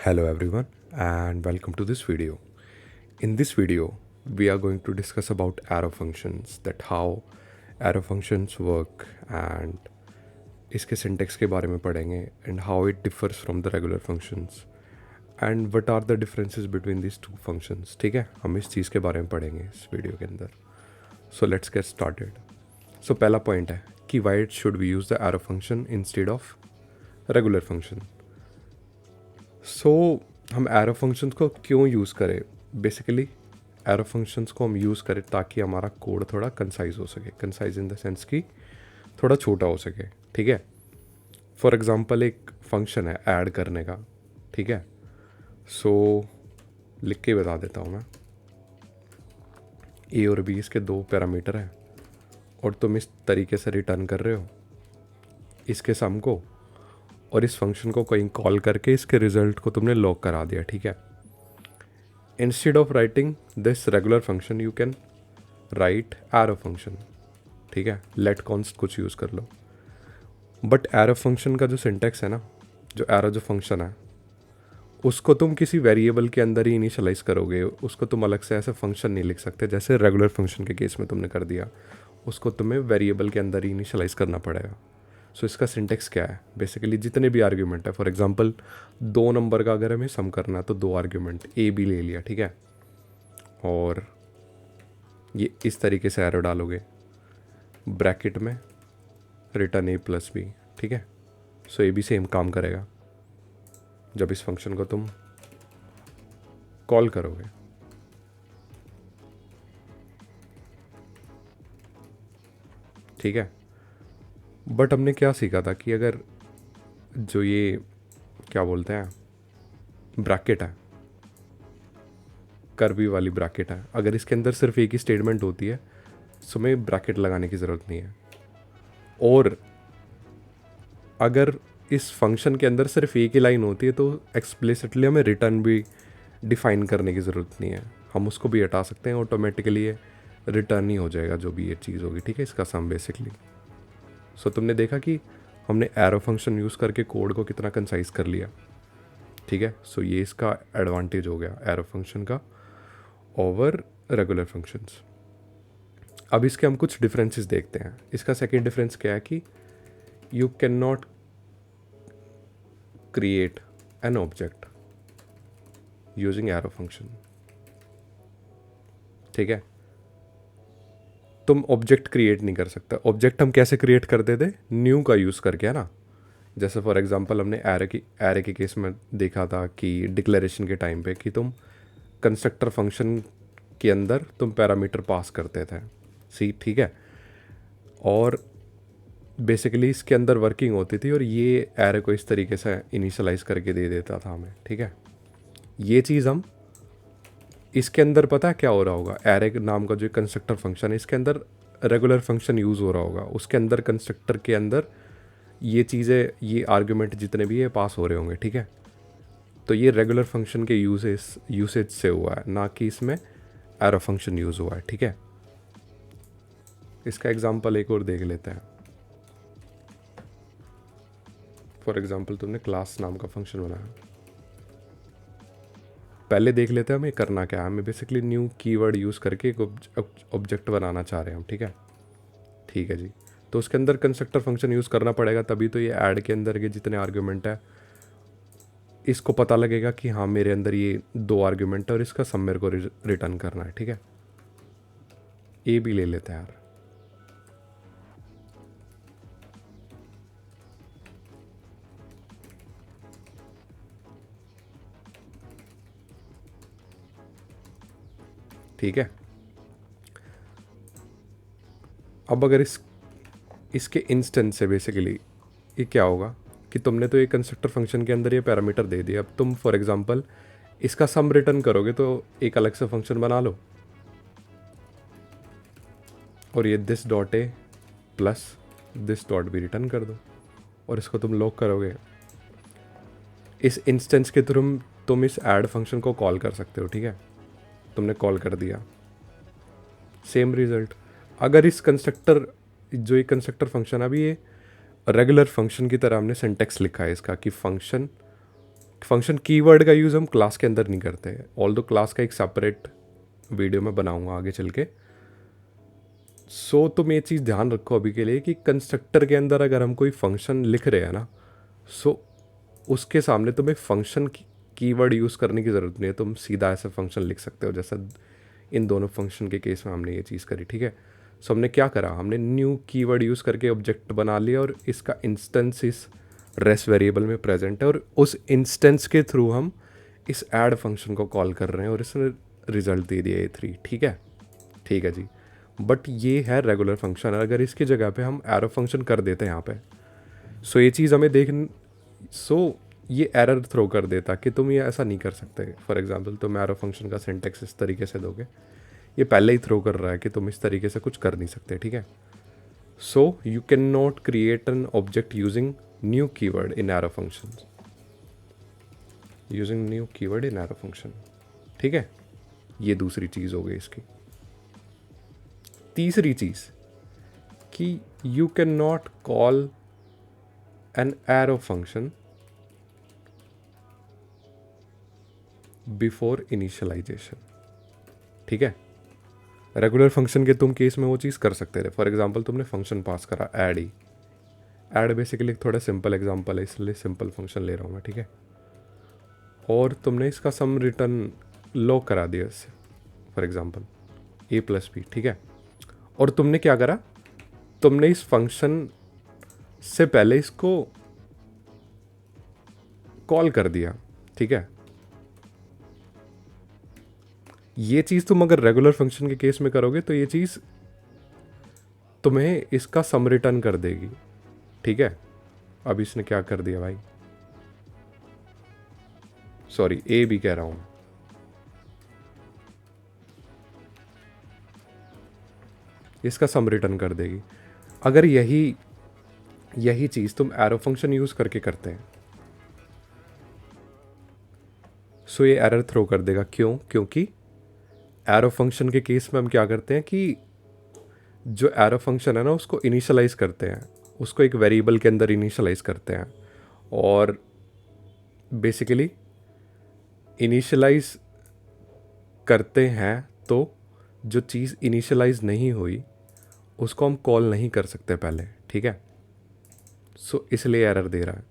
Hello everyone and welcome to this video. In this video, we are going to discuss about arrow functions, that how arrow functions work and इसके syntax के बारे में पढ़ेंगे and how it differs from the regular functions and what are the differences between these two functions. ठीक है, हम इस चीज़ के बारे में पढ़ेंगे इस वीडियो के अंदर. So let's get started. So पहला पॉइंट है कि why should we use the arrow function instead of regular function. सो हम एरो फंक्शंस को क्यों यूज़ करें. बेसिकली एरो फंक्शंस को हम यूज़ करें ताकि हमारा कोड थोड़ा कंसाइज हो सके. कंसाइज इन द सेंस कि थोड़ा छोटा हो सके. ठीक है, फॉर एग्ज़ाम्पल एक फंक्शन है ऐड करने का. ठीक है, सो लिख के बता देता हूँ मैं. ए और बी इसके दो पैरामीटर हैं और तुम इस तरीके से रिटर्न कर रहे हो इसके सम को, और इस फंक्शन को कहीं कॉल करके इसके रिजल्ट को तुमने लॉग करा दिया. ठीक है, instead of writing this regular function you can write arrow function. ठीक है, लेट कॉन्स्ट कुछ यूज़ कर लो. बट एरो फंक्शन का जो सिंटेक्स है ना, जो एरो जो फंक्शन है उसको तुम किसी वेरिएबल के अंदर ही इनिशियलाइज करोगे. उसको तुम अलग से ऐसे फंक्शन नहीं लिख सकते जैसे रेगुलर फंक्शन के केस में तुमने कर दिया. उसको तुम्हें वेरिएबल के अंदर ही इनिशियलाइज करना पड़ेगा. सो इसका सिंटेक्स क्या है. बेसिकली जितने भी आर्ग्यूमेंट है, फॉर एग्जांपल 2 नंबर का अगर हमें सम करना है तो 2 आर्ग्यूमेंट ए बी ले लिया. ठीक है, और ये इस तरीके से एरो डालोगे ब्रैकेट में रिटर्न ए प्लस बी. ठीक है, सो ए बी सेम काम करेगा जब इस फंक्शन को तुम कॉल करोगे. ठीक है, बट हमने क्या सीखा था कि अगर जो ये क्या बोलते हैं ब्रैकेट है, कर्वी वाली ब्रैकेट है, अगर इसके अंदर सिर्फ एक ही स्टेटमेंट होती है तो हमें ब्रैकेट लगाने की ज़रूरत नहीं है. और अगर इस फंक्शन के अंदर सिर्फ एक ही लाइन होती है तो एक्सप्लिसिटली हमें रिटर्न भी डिफ़ाइन करने की ज़रूरत नहीं है. हम उसको भी हटा सकते हैं, ऑटोमेटिकली ये रिटर्न ही हो जाएगा जो भी ये चीज़ होगी. ठीक है, इसका सम बेसिकली. सो तुमने देखा कि हमने एरो फंक्शन यूज़ करके कोड को कितना कंसाइज कर लिया. ठीक है, सो ये इसका एडवांटेज हो गया एरो फंक्शन का ओवर रेगुलर फंक्शंस. अब इसके हम कुछ डिफरेंसेस देखते हैं. इसका सेकंड डिफरेंस क्या है कि you can not create an object using arrow function. ठीक है, तुम ऑब्जेक्ट क्रिएट नहीं कर सकता. ऑब्जेक्ट हम कैसे क्रिएट करते थे, न्यू का यूज़ करके, है ना. जैसे फॉर एग्जांपल हमने एरे के केस में देखा था कि डिक्लेरेशन के टाइम पे कि तुम कंस्ट्रक्टर फंक्शन के अंदर तुम पैरामीटर पास करते थे. ठीक है, और बेसिकली इसके अंदर वर्किंग होती थी और ये एरे को इस तरीके से इनिशियलाइज करके दे देता था हमें. ठीक है, ये चीज़ हम इसके अंदर पता है क्या हो रहा होगा. एरे नाम का जो कंस्ट्रक्टर फंक्शन है इसके अंदर रेगुलर फंक्शन यूज़ हो रहा होगा. उसके अंदर कंस्ट्रक्टर के अंदर ये चीज़ें, ये आर्ग्यूमेंट जितने भी ये पास हो रहे होंगे. ठीक है, तो ये रेगुलर फंक्शन के यूसेज से हुआ है, ना कि इसमें एरो फंक्शन यूज़ हुआ है. ठीक है, इसका एग्जांपल एक और देख लेते हैं. फॉर एग्जांपल तुमने क्लास नाम का फंक्शन बनाया. पहले देख लेते हैं हमें करना क्या है. हमें बेसिकली न्यू कीवर्ड यूज़ करके एक ऑब्जेक्ट बनाना चाह रहे हैं हम. ठीक है, ठीक है जी. तो उसके अंदर कंस्ट्रक्टर फंक्शन यूज़ करना पड़ेगा, तभी तो ये ऐड के अंदर के जितने आर्ग्यूमेंट है इसको पता लगेगा कि हाँ मेरे अंदर ये 2 आर्ग्यूमेंट है और इसका सम मेरे को रिटर्न करना है. ठीक है, ए भी ले लेते हैं यार. ठीक है, अब अगर इसके इंस्टेंस से बेसिकली ये क्या होगा कि तुमने तो ये कंस्ट्रक्टर फंक्शन के अंदर ये पैरामीटर दे दिया. अब तुम फॉर एग्जांपल इसका सम रिटर्न करोगे तो एक अलग से फंक्शन बना लो और ये this dot A plus this dot भी रिटर्न कर दो और इसको तुम लॉक करोगे. इस इंस्टेंस के थ्रू तुम इस ऐड फंक्शन को कॉल कर सकते हो. ठीक है, तुमने कॉल कर दिया, सेम रिजल्ट. अगर इस कंस्ट्रक्टर जो ये कंस्ट्रक्टर फंक्शन, अभी ये रेगुलर फंक्शन की तरह हमने सिंटेक्स लिखा है इसका कि फंक्शन फंक्शन कीवर्ड का यूज़ हम क्लास के अंदर नहीं करते, ऑल्दो क्लास का एक सेपरेट वीडियो में बनाऊंगा आगे चल के। सो तुम ये चीज़ ध्यान रखो अभी के लिए कि कंस्ट्रक्टर के अंदर अगर हम कोई फंक्शन लिख रहे हैं ना, सो उसके सामने तुम्हें फंक्शन कीवर्ड यूज़ करने की ज़रूरत नहीं है, तुम सीधा ऐसा फंक्शन लिख सकते हो जैसा इन दोनों फंक्शन के केस में हमने ये चीज़ करी, ठीक है। सो हमने क्या करा, हमने न्यू कीवर्ड यूज़ करके ऑब्जेक्ट बना लिया और इसका इंस्टेंस इस रेस्ट वेरिएबल में प्रेजेंट है, और उस इंस्टेंस के थ्रू हम इस ऐड फंक्शन को कॉल कर रहे हैं और इसने रिजल्ट दे दिया A3, ठीक है। ठीक है जी, बट ये है रेगुलर फंक्शन। अगर इसकी जगह पे हम एरो फंक्शन कर देते हैं यहाँ पे, सो ये चीज़ हमें ये एरर थ्रो कर देता कि तुम ये ऐसा नहीं कर सकते। फॉर एग्जांपल तुम एरो फंक्शन का सिंटेक्स इस तरीके से दोगे, ये पहले ही थ्रो कर रहा है कि तुम इस तरीके से कुछ कर नहीं सकते, ठीक है। So you can not create an object using new keyword in arrow function, using new keyword in arrow function, ठीक है। ये दूसरी चीज़ हो गई इसकी। तीसरी चीज़ कि you can not call an arrow function before initialization, ठीक है। रेगुलर फंक्शन के तुम केस में वो चीज़ कर सकते थे। फॉर एग्जांपल तुमने फंक्शन पास करा ऐड ही, ऐड बेसिकली थोड़ा सिंपल एग्जांपल है इसलिए सिंपल फंक्शन ले रहा हूँ मैं, ठीक है। और तुमने इसका सम रिटर्न लॉग करा दिया इससे, फॉर एग्जांपल A+B, ठीक है। और तुमने क्या करा, तुमने इस फंक्शन से पहले इसको कॉल कर दिया, ठीक है। ये चीज़ तुम अगर रेगुलर फंक्शन के केस में करोगे तो ये चीज़ तुम्हें इसका सम रिटर्न कर देगी, ठीक है। अब इसने क्या कर दिया भाई, सॉरी ए भी कह रहा हूं, इसका सम रिटर्न कर देगी। अगर यही चीज़ तुम एरो फंक्शन यूज़ करके करते हैं, सो ये एरर थ्रो कर देगा। क्यों? क्योंकि एरो फंक्शन के केस में हम क्या करते हैं कि जो एरो फंक्शन है ना उसको इनिशियलाइज करते हैं, उसको एक वेरिएबल के अंदर इनिशियलाइज करते हैं, और बेसिकली इनिशियलाइज करते हैं तो जो चीज़ इनिशियलाइज नहीं हुई उसको हम कॉल नहीं कर सकते पहले, ठीक है। सो इसलिए एरर दे रहा है।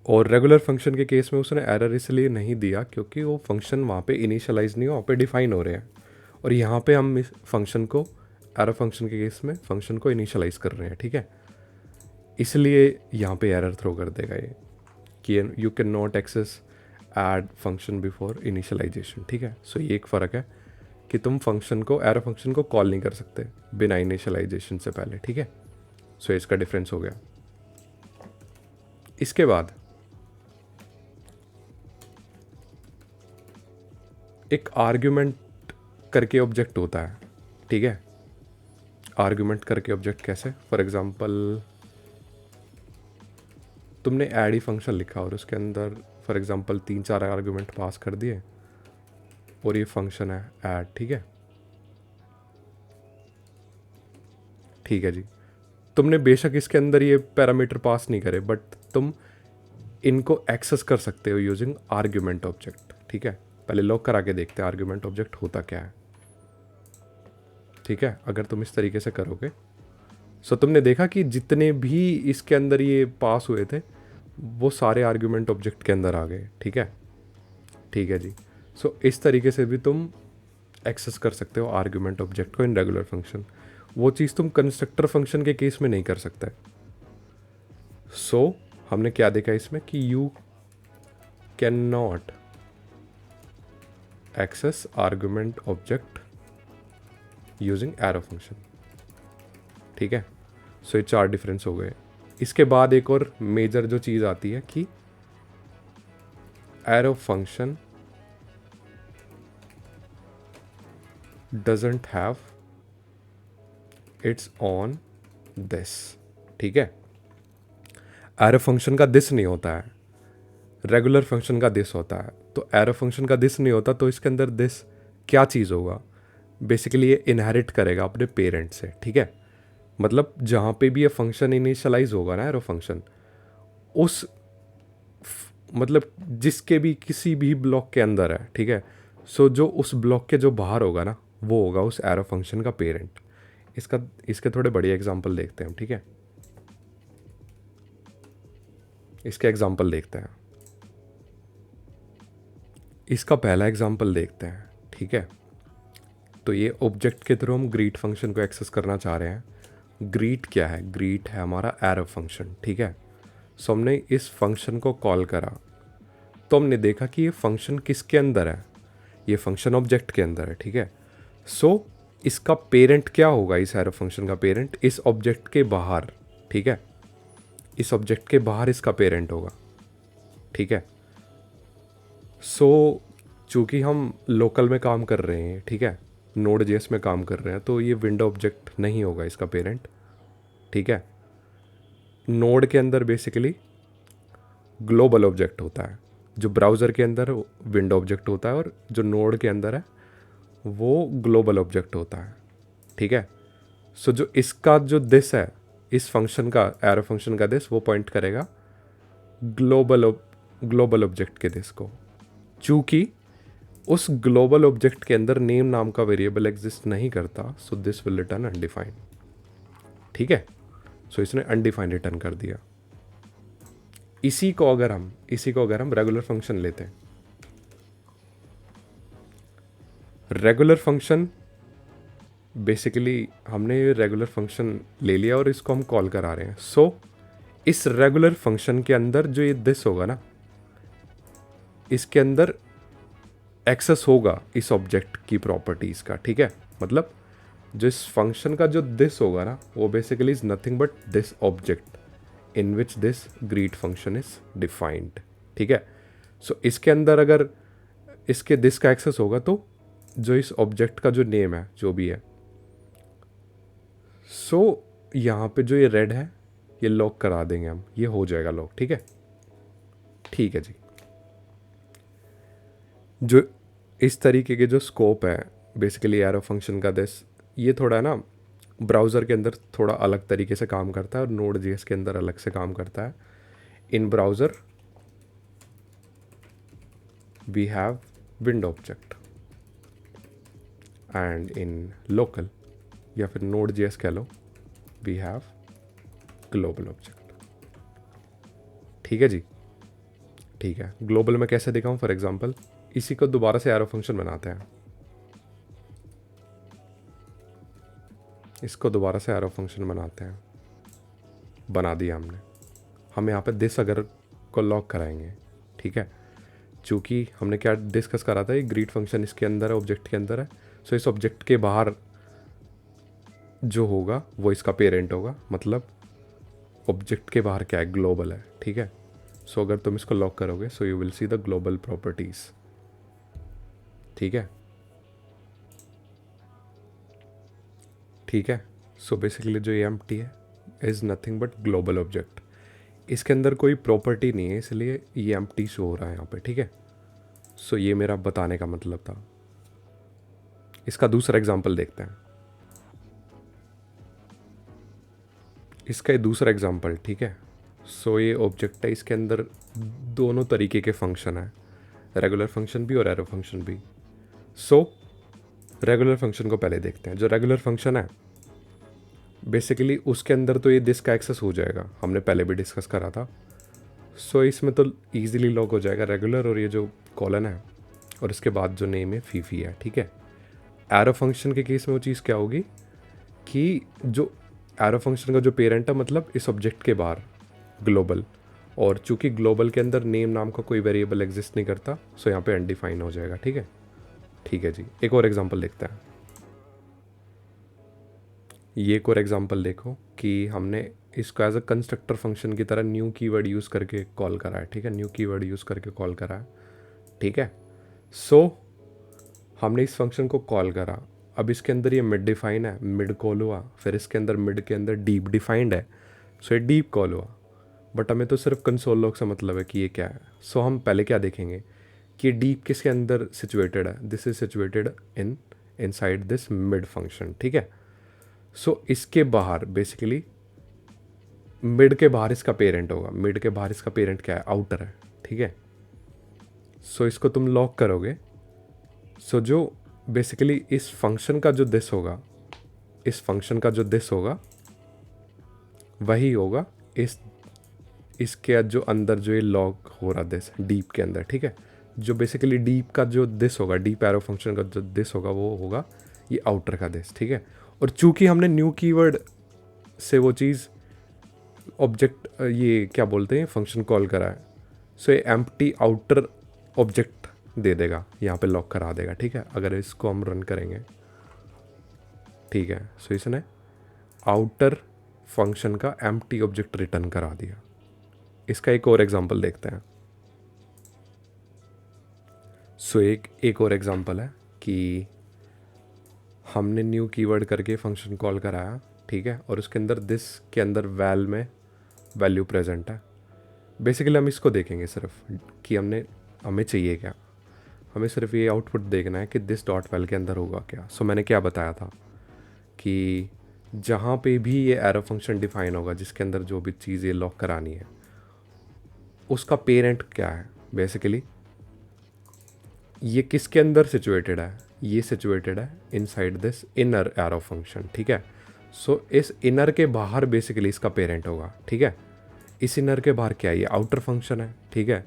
और रेगुलर फंक्शन के केस में उसने एरर इसलिए नहीं दिया क्योंकि वो फंक्शन वहाँ पे इनिशियलाइज नहीं हो, वहाँ पे डिफाइन हो रहे हैं, और यहाँ पे हम इस फंक्शन को एरर फंक्शन के केस में फंक्शन को इनिशियलाइज कर रहे हैं, ठीक है। इसलिए यहाँ पे एरर थ्रो कर देगा ये कि you can not access add function before initialization, ठीक है। सो ये एक फ़र्क है कि तुम फंक्शन को एरर फंक्शन को कॉल नहीं कर सकते बिना इनिशियलाइजेशन से पहले, ठीक है। सो इसका डिफरेंस हो गया। इसके बाद एक आर्ग्यूमेंट करके ऑब्जेक्ट होता है, ठीक है। आर्ग्यूमेंट करके ऑब्जेक्ट कैसे? फॉर एग्जांपल तुमने ऐड ही फंक्शन लिखा और उसके अंदर फॉर एग्जांपल 3-4 आर्ग्यूमेंट पास कर दिए और ये फंक्शन है ऐड, ठीक है। ठीक है जी, तुमने बेशक इसके अंदर ये पैरामीटर पास नहीं करे बट तुम इनको एक्सेस कर सकते हो यूजिंग आर्ग्यूमेंट ऑब्जेक्ट, ठीक है। पहले लॉग करा के देखते हैं आर्ग्यूमेंट ऑब्जेक्ट होता क्या है, ठीक है। अगर तुम इस तरीके से करोगे सो तुमने देखा कि जितने भी इसके अंदर ये पास हुए थे वो सारे आर्ग्यूमेंट ऑब्जेक्ट के अंदर आ गए, ठीक है। ठीक है जी, सो इस तरीके से भी तुम एक्सेस कर सकते हो आर्ग्यूमेंट ऑब्जेक्ट को इन रेगुलर फंक्शन। वो चीज़ तुम कंस्ट्रक्टर फंक्शन के केस में नहीं कर सकते। सो हमने क्या देखा इसमें कि you can not access argument object using arrow function, ठीक है। सो ये 4 डिफरेंस हो गए। इसके बाद एक और मेजर जो चीज़ आती है कि arrow function doesn't have it's on this, ठीक है। एरो फंक्शन का दिस नहीं होता है, रेगुलर फंक्शन का दिस होता है। तो एरो फंक्शन का दिस नहीं होता तो इसके अंदर दिस क्या चीज़ होगा, बेसिकली ये इनहेरिट करेगा अपने पेरेंट से, ठीक है। मतलब जहाँ पे भी ये फंक्शन इनिशियलाइज होगा ना एरो फंक्शन, उस मतलब जिसके भी किसी भी ब्लॉक के अंदर है, ठीक है। सो जो उस ब्लॉक के जो बाहर होगा ना, वो होगा उस एरो फंक्शन का पेरेंट। इसके थोड़े बड़े एग्जांपल देखते हैं, ठीक है। इसके एग्जांपल देखते हैं। इसका पहला एग्जांपल देखते हैं, ठीक है। तो ये ऑब्जेक्ट के थ्रू हम ग्रीट फंक्शन को एक्सेस करना चाह रहे हैं। ग्रीट क्या है? ग्रीट है हमारा एरो फंक्शन, ठीक है। सो हमने इस फंक्शन को कॉल करा, तो हमने देखा कि ये फंक्शन किसके अंदर है? ये फंक्शन ऑब्जेक्ट के अंदर है, ठीक है। सो इसका पेरेंट क्या होगा? इस एरो फंक्शन का पेरेंट इस ऑब्जेक्ट के बाहर, ठीक है। इस ऑब्जेक्ट के बाहर इसका पेरेंट होगा, ठीक है। सो चूँकि हम लोकल में काम कर रहे हैं, ठीक है, नोड जेएस में काम कर रहे हैं, तो ये विंडो ऑब्जेक्ट नहीं होगा इसका पेरेंट, ठीक है। नोड के अंदर बेसिकली ग्लोबल ऑब्जेक्ट होता है, जो ब्राउज़र के अंदर विंडो ऑब्जेक्ट होता है, और जो नोड के अंदर है वो ग्लोबल ऑब्जेक्ट होता है, ठीक है। सो जो इसका जो दिस है, इस फंक्शन का, एरो फंक्शन का दिस, वो पॉइंट करेगा ग्लोबल ऑब्जेक्ट के दिस को। चूँकि उस ग्लोबल ऑब्जेक्ट के अंदर नेम नाम का वेरिएबल एग्जिस्ट नहीं करता, so this will return undefined, ठीक है। सो इसने अनडिफाइंड रिटर्न कर दिया। इसी को अगर हम रेगुलर फंक्शन लेते हैं, रेगुलर फंक्शन बेसिकली हमने ये रेगुलर फंक्शन ले लिया और इसको हम कॉल करा रहे हैं। सो इस रेगुलर फंक्शन के अंदर जो ये दिस होगा ना, इसके अंदर एक्सेस होगा इस ऑब्जेक्ट की प्रॉपर्टीज़ का, ठीक है। मतलब जो इस फंक्शन का जो दिस होगा ना, वो basically is nothing but this object in which this greet function is defined, ठीक है। सो इसके अंदर अगर इसके दिस का एक्सेस होगा, तो जो इस ऑब्जेक्ट का जो नेम है, जो भी है, सो यहाँ पे जो ये रेड है, ये लॉक करा देंगे हम, ये हो जाएगा लॉक, ठीक है। ठीक है जी। जो इस तरीके के जो स्कोप है बेसिकली एरो फंक्शन का दिस, ये थोड़ा है ना ब्राउज़र के अंदर थोड़ा अलग तरीके से काम करता है और नोड जेएस के अंदर अलग से काम करता है। In browser we have window object, and in local या फिर नोड जेएस कह लो, वी हैव ग्लोबल ऑब्जेक्ट, ठीक है जी। ठीक है, ग्लोबल में कैसे दिखाऊं? फॉर एग्जांपल इसी को दोबारा से एरो फंक्शन बनाते हैं, इसको दोबारा से एरो फंक्शन बनाते हैं, बना दिया हमने। हम यहाँ पे दिस अगर को लॉक कराएंगे, ठीक है। चूँकि हमने क्या डिस्कस करा था, ये ग्रीट फंक्शन इसके अंदर है, ऑब्जेक्ट के अंदर है। सो इस ऑब्जेक्ट के बाहर जो होगा वो इसका पेरेंट होगा, मतलब ऑब्जेक्ट के बाहर क्या है? ग्लोबल है, ठीक है। सो अगर तुम इसको लॉक करोगे, so you will see the global properties, ठीक है। ठीक है। सो बेसिकली जो ये एम्प्टी है is nothing but global object, इसके अंदर कोई प्रॉपर्टी नहीं है, इसलिए ये एम्प्टी शो हो रहा है यहाँ पे, ठीक है। सो ये मेरा बताने का मतलब था। इसका दूसरा एग्जांपल देखते हैं। इसका ये दूसरा एग्जांपल, ठीक है। सो ये ऑब्जेक्ट है, इसके अंदर दोनों तरीके के फंक्शन है, रेगुलर फंक्शन भी और एरो फंक्शन भी। सो रेगुलर फंक्शन को पहले देखते हैं। जो रेगुलर फंक्शन है बेसिकली उसके अंदर तो ये दिस का एक्सेस हो जाएगा, हमने पहले भी डिस्कस करा था। सो इसमें तो ईजिली लॉक हो जाएगा रेगुलर और ये जो कॉलन है, और इसके बाद जो नेम है फीफी है, ठीक है। एरो फंक्शन के केस में वो चीज़ क्या होगी कि जो एरो फंक्शन का जो पेरेंट है, मतलब इस ऑब्जेक्ट के बाहर ग्लोबल, और चूंकि ग्लोबल के अंदर नेम नाम का कोई वेरिएबल एग्जिस्ट नहीं करता, सो यहाँ पे अनडिफाइन हो जाएगा, ठीक है। ठीक है जी, एक और एग्जांपल देखते हैं। ये एक और एग्जांपल देखो कि हमने इसको एज अ कंस्ट्रक्टर फंक्शन की तरह न्यू कीवर्ड यूज़ करके कॉल करा है, ठीक है। न्यू कीवर्ड यूज़ करके कॉल करा है, ठीक है। सो हमने इस फंक्शन को कॉल करा, अब इसके अंदर ये मिड डिफाइन है, मिड कॉल हुआ, फिर इसके अंदर मिड के अंदर डीप डिफाइंड है, सो ये डीप कॉल हुआ। बट हमें तो सिर्फ कंसोल लॉग से मतलब है कि ये क्या है। सो हम पहले क्या देखेंगे कि डीप किसके अंदर सिचुएटेड है? This is situated inside this mid function, ठीक है। सो इसके बाहर बेसिकली मिड के बाहर इसका पेरेंट होगा। मिड के बाहर इसका पेरेंट क्या है? आउटर है, ठीक है। सो इसको तुम लॉक करोगे। सो जो बेसिकली इस फंक्शन का जो दिस होगा, इस फंक्शन का जो दिस होगा वही होगा इसके जो अंदर जो ये लॉक हो रहा दिस डीप के अंदर, ठीक है। जो बेसिकली डीप का जो दिस होगा, डीप एरो फंक्शन का जो दिस होगा वो होगा ये आउटर का दिस, ठीक है। और चूंकि हमने न्यू कीवर्ड से वो चीज़ ऑब्जेक्ट ये क्या बोलते हैं फंक्शन कॉल करा है, सो ये एम्प्टी आउटर ऑब्जेक्ट दे देगा, यहाँ पे लॉक करा देगा, ठीक है। अगर इसको हम रन करेंगे, ठीक है, सो इसने आउटर फंक्शन का एम्प्टी ऑब्जेक्ट रिटर्न करा दिया। इसका एक और एग्जांपल देखते हैं। सो एक और एग्जांपल है कि हमने न्यू कीवर्ड करके फंक्शन कॉल कराया, ठीक है, और उसके अंदर दिस के अंदर वैल में वैल्यू प्रेजेंट है। बेसिकली हम इसको देखेंगे सिर्फ कि हमें चाहिए क्या। हमें सिर्फ ये आउटपुट देखना है कि दिस डॉट वैल के अंदर होगा क्या। सो मैंने क्या बताया था कि जहाँ पे भी ये एरो फंक्शन डिफाइन होगा, जिसके अंदर जो भी चीज़ ये लॉक करानी है, उसका पेरेंट क्या है। बेसिकली ये किसके अंदर सिचुएटेड है, ये सिचुएटेड है inside this inner arrow function, ठीक है। सो इस इनर के बाहर बेसिकली इसका पेरेंट होगा, ठीक है। इस इनर के बाहर क्या है, ये आउटर फंक्शन है, ठीक है।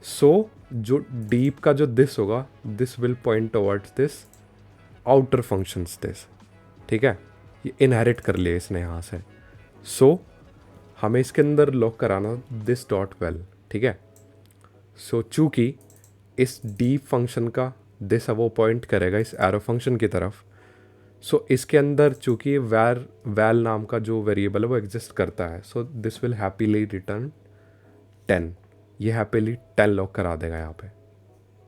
सो जो डीप का जो दिस होगा, this will point towards this outer functions this, ठीक है। ये इनहेरिट कर लिया इसने यहाँ से। सो हमें इसके अंदर लॉक कराना दिस डॉट वेल, ठीक है। सो चूंकि इस डीप फंक्शन का दिस वो पॉइंट करेगा इस एरो फंक्शन की तरफ, सो इसके अंदर चूंकि वैल नाम का जो वेरिएबल है वो एग्जिस्ट करता है, so this will happily return 10। ये हैप्पीली 10 लॉक करा देगा यहाँ पे,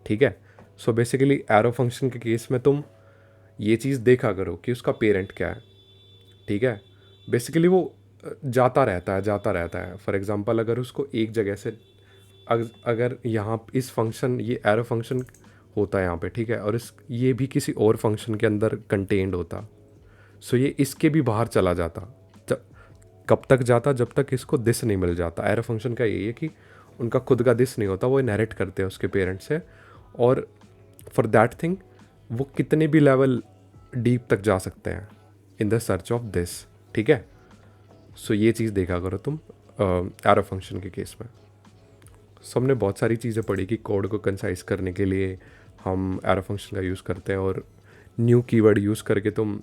ठीक है। सो बेसिकली एरो फंक्शन के केस में तुम ये चीज़ देखा करो कि उसका पेरेंट क्या है, ठीक है। बेसिकली वो जाता रहता है। फॉर एग्जांपल अगर उसको एक जगह से अगर यहाँ इस फंक्शन ये एरो फंक्शन होता है यहाँ पे, ठीक है, और ये भी किसी और फंक्शन के अंदर कंटेन्ड होता, सो ये इसके भी बाहर चला जाता। कब तक जाता, जब तक इसको दिस नहीं मिल जाता। एरो फंक्शन का यही है कि उनका खुद का दिस नहीं होता, वो इनहेरिट करते हैं उसके पेरेंट्स से, और फॉर दैट थिंग वो कितने भी लेवल डीप तक जा सकते हैं in the search of this, ठीक है। सो ये चीज़ देखा करो तुम एरो फंक्शन के केस में। सो हमने बहुत सारी चीज़ें पढ़ी कि कोड को कंसाइज करने के लिए हम एरो फंक्शन का यूज़ करते हैं, और न्यू कीवर्ड यूज़ करके तुम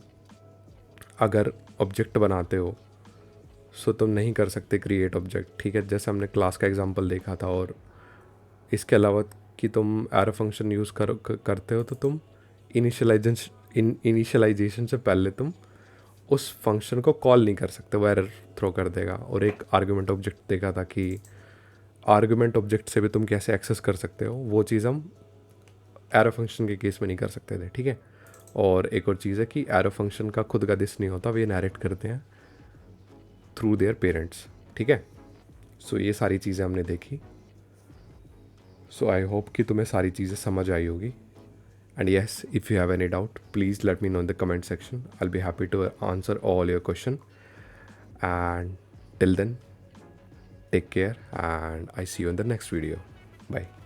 अगर ऑब्जेक्ट बनाते हो सो तुम नहीं कर सकते क्रिएट ऑब्जेक्ट, ठीक है। जैसे हमने क्लास का एग्जांपल देखा था। और इसके अलावा कि तुम एरो फंक्शन यूज़ करते हो तो तुम इनिशियलाइजेशन से पहले तुम उस फंक्शन को कॉल नहीं कर सकते, वो एरर थ्रो कर देगा। और एक आर्गुमेंट ऑब्जेक्ट देखा था कि आर्गुमेंट ऑब्जेक्ट से भी तुम कैसे एक्सेस कर सकते हो, वो चीज़ हम एरो फंक्शन के केस में नहीं कर सकते थे, ठीक है। और एक और चीज़ है कि एरो फंक्शन का खुद का दिस नहीं होता, वे नैरेट करते हैं थ्रू देयर पेरेंट्स, ठीक है। सो ये सारी चीज़ें हमने देखी। सो आई होप कि तुम्हें सारी चीज़ें समझ आई होगी। And yes, if you have any doubt, please let me know in the comment section. I'll be happy to answer all your question. And till then, take care, and I see you in the next video. Bye.